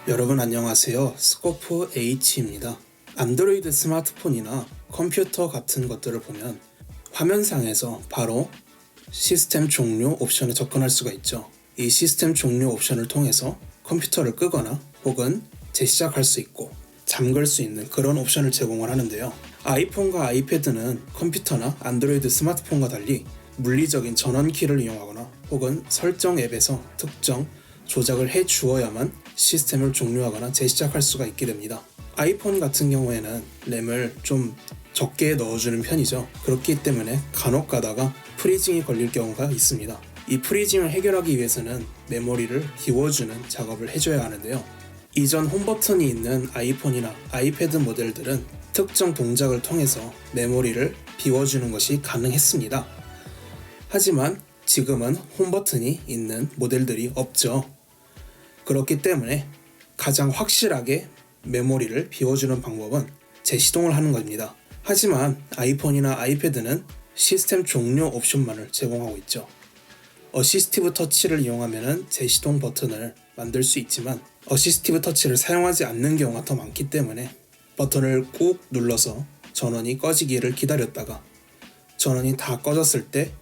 여러분 안녕하세요. 스코프 H입니다. 안드로이드 스마트폰이나 컴퓨터 같은 것들을 보면 화면상에서 바로 시스템 종료 옵션에 접근할 수가 있죠. 이 시스템 종료 옵션을 통해서 컴퓨터를 끄거나 혹은 재시작할 수 있고 잠글 수 있는 그런 옵션을 제공을 하는데요. 아이폰과 아이패드는 컴퓨터나 안드로이드 스마트폰과 달리 물리적인 전원키를 이용하거나 혹은 설정 앱에서 특정 조작을 해 주어야만 시스템을 종료하거나 재시작할 수가 있게 됩니다. 아이폰 같은 경우에는 램을 좀 적게 넣어주는 편이죠. 그렇기 때문에 간혹 가다가 프리징이 걸릴 경우가 있습니다. 이 프리징을 해결하기 위해서는 메모리를 비워주는 작업을 해줘야 하는데요. 이전 홈 버튼이 있는 아이폰이나 아이패드 모델들은 특정 동작을 통해서 메모리를 비워주는 것이 가능했습니다. 하지만 지금은 홈 버튼이 있는 모델들이 없죠. 그렇기 때문에 가장 확실하게 메모리를 비워주는 방법은 재시동을 하는 겁니다. 하지만 아이폰이나 아이패드는 시스템 종료 옵션만을 제공하고 있죠. 어시스티브 터치를 이용하면 재시동 버튼을 만들 수 있지만 어시스티브 터치를 사용하지 않는 경우가 더 많기 때문에 버튼을 꾹 눌러서 전원이 꺼지기를 기다렸다가 전원이 다 꺼졌을 때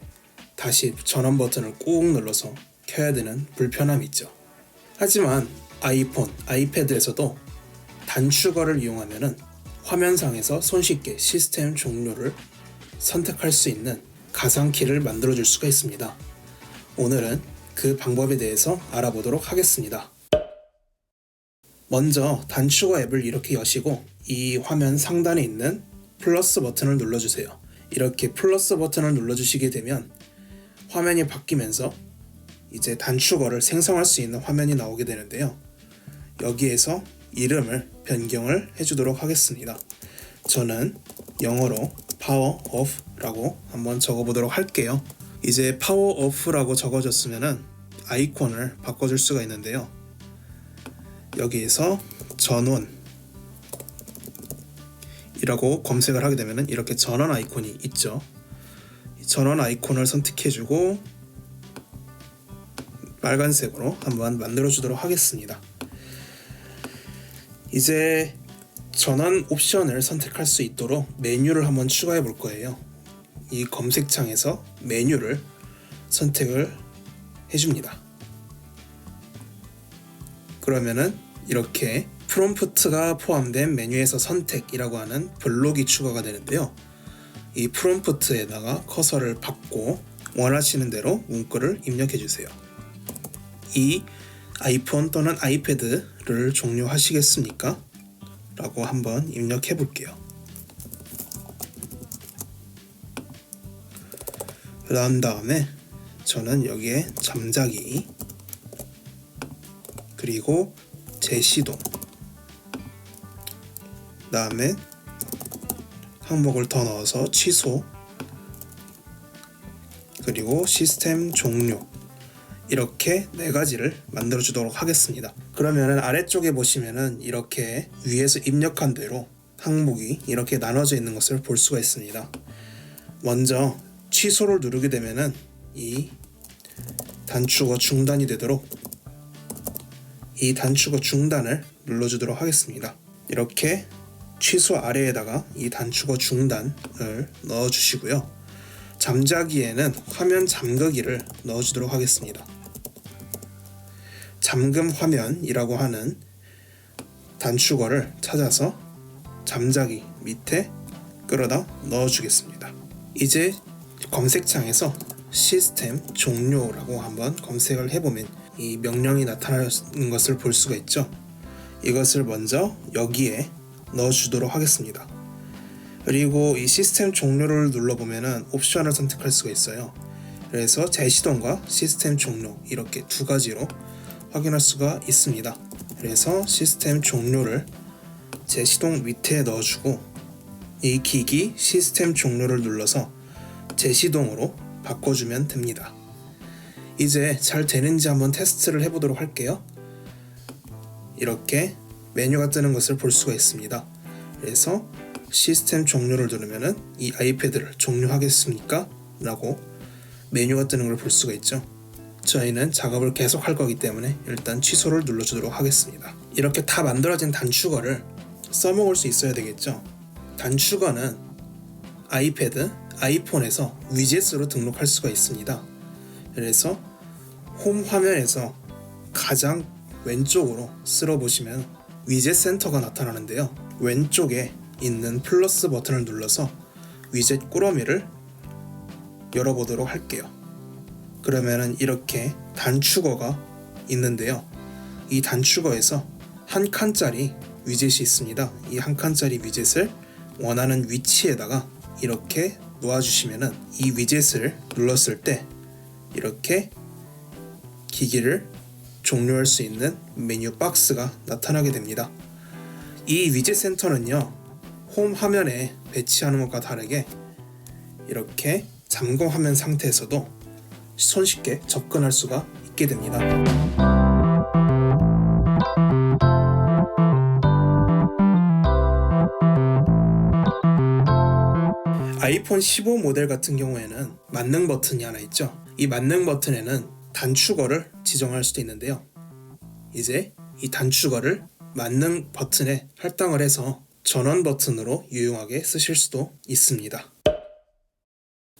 다시 전원 버튼을 꾹 눌러서 켜야 되는 불편함이 있죠. 하지만 아이폰, 아이패드에서도 단축어를 이용하면 화면상에서 손쉽게 시스템 종료를 선택할 수 있는 가상키를 만들어줄 수가 있습니다. 오늘은 그 방법에 대해서 알아보도록 하겠습니다. 먼저 단축어 앱을 이렇게 여시고 이 화면 상단에 있는 플러스 버튼을 눌러주세요. 이렇게 플러스 버튼을 눌러주시게 되면 화면이 바뀌면서 이제 단축어를 생성할 수 있는 화면이 나오게 되는데요. 여기에서 이름을 변경을 해주도록 하겠습니다. 저는 영어로 Power Off라고 한번 적어보도록 할게요. 이제 Power Off라고 적어줬으면 아이콘을 바꿔줄 수가 있는데요. 여기에서 전원이라고 검색을 하게 되면 이렇게 전원 아이콘이 있죠. 전원 아이콘을 선택해주고 빨간색으로 한번 만들어주도록 하겠습니다. 이제 전원 옵션을 선택할 수 있도록 메뉴를 한번 추가해 볼 거예요. 이 검색창에서 메뉴를 선택을 해줍니다. 그러면은 이렇게 프롬프트가 포함된 메뉴에서 선택이라고 하는 블록이 추가가 되는데요. 이 프롬프트에다가 커서를 받고 원하시는 대로 문구를 입력해 주세요. 이 아이폰 또는 아이패드를 종료하시겠습니까? 라고 한번 입력해 볼게요. 그런 다음에 저는 여기에 잠자기 그리고 재시동 다음에 항목을 더 넣어서 취소 그리고 시스템 종료 이렇게 4가지를 만들어 주도록 하겠습니다. 그러면은 아래쪽에 보시면은 이렇게 위에서 입력한 대로 항목이 이렇게 나눠져 있는 것을 볼 수가 있습니다. 먼저 취소를 누르게 되면은 이 단축어 중단이 되도록 이 단축어 중단을 눌러주도록 하겠습니다. 이렇게 취소 아래에다가 이 단축어 중단을 넣어주시고요. 잠자기에는 화면 잠그기를 넣어주도록 하겠습니다. 잠금 화면이라고 하는 단축어를 찾아서 잠자기 밑에 끌어다 넣어주겠습니다. 이제 검색창에서 시스템 종료라고 한번 검색을 해보면 이 명령이 나타나는 것을 볼 수가 있죠. 이것을 먼저 여기에 넣어주도록 하겠습니다. 그리고 이 시스템 종료를 눌러보면 옵션을 선택할 수가 있어요. 그래서 재시동과 시스템 종료 이렇게 2가지로 확인할 수가 있습니다. 그래서 시스템 종료를 재시동 밑에 넣어주고 이 기기 시스템 종료를 눌러서 재시동으로 바꿔주면 됩니다. 이제 잘 되는지 한번 테스트를 해보도록 할게요. 이렇게 메뉴가 뜨는 것을 볼 수가 있습니다. 그래서 시스템 종료를 누르면 이 아이패드를 종료하겠습니까? 라고 메뉴가 뜨는 걸 볼 수가 있죠. 저희는 작업을 계속 할 거기 때문에 일단 취소를 눌러주도록 하겠습니다. 이렇게 다 만들어진 단축어를 써먹을 수 있어야 되겠죠. 단축어는 아이패드, 아이폰에서 위젯으로 등록할 수가 있습니다. 그래서 홈 화면에서 가장 왼쪽으로 쓸어보시면 위젯 센터가 나타나는데요. 왼쪽에 있는 플러스 버튼을 눌러서 위젯 꾸러미를 열어보도록 할게요. 그러면은 이렇게 단축어가 있는데요. 이 단축어에서 한 칸짜리 위젯이 있습니다. 이 한 칸짜리 위젯을 원하는 위치에다가 이렇게 놓아주시면은 이 위젯을 눌렀을 때 이렇게 기기를 종료할 수 있는 메뉴 박스가 나타나게 됩니다. 이 위젯 센터는요, 홈 화면에 배치하는 것과 다르게 이렇게 잠금 화면 상태에서도 손쉽게 접근할 수가 있게 됩니다. 아이폰 15 모델 같은 경우에는 만능 버튼이 하나 있죠. 이 만능 버튼에는 단축어를 지정할 수도 있는데요. 이제 이 단축어를 만능 버튼에 할당을 해서 전원 버튼으로 유용하게 쓰실 수도 있습니다.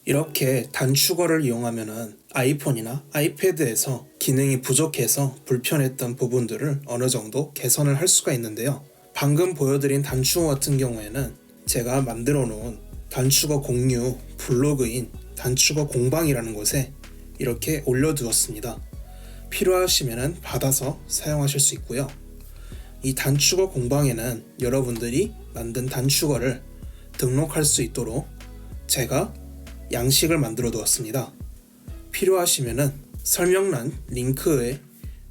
이렇게 단축어를 이용하면은 아이폰이나 아이패드에서 기능이 부족해서 불편했던 부분들을 어느 정도 개선을 할 수가 있는데요. 방금 보여드린 단축어 같은 경우에는 제가 만들어 놓은 단축어 공유 블로그인 단축어 공방이라는 곳에 이렇게 올려두었습니다. 필요하시면 받아서 사용하실 수 있고요. 이 단축어 공방에는 여러분들이 만든 단축어를 등록할 수 있도록 제가 양식을 만들어 두었습니다. 필요하시면 설명란 링크에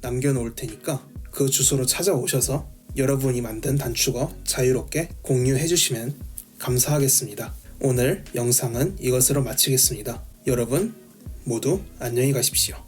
남겨놓을 테니까 그 주소로 찾아오셔서 여러분이 만든 단축어 자유롭게 공유해 주시면 감사하겠습니다. 오늘 영상은 이것으로 마치겠습니다. 여러분 모두 안녕히 가십시오.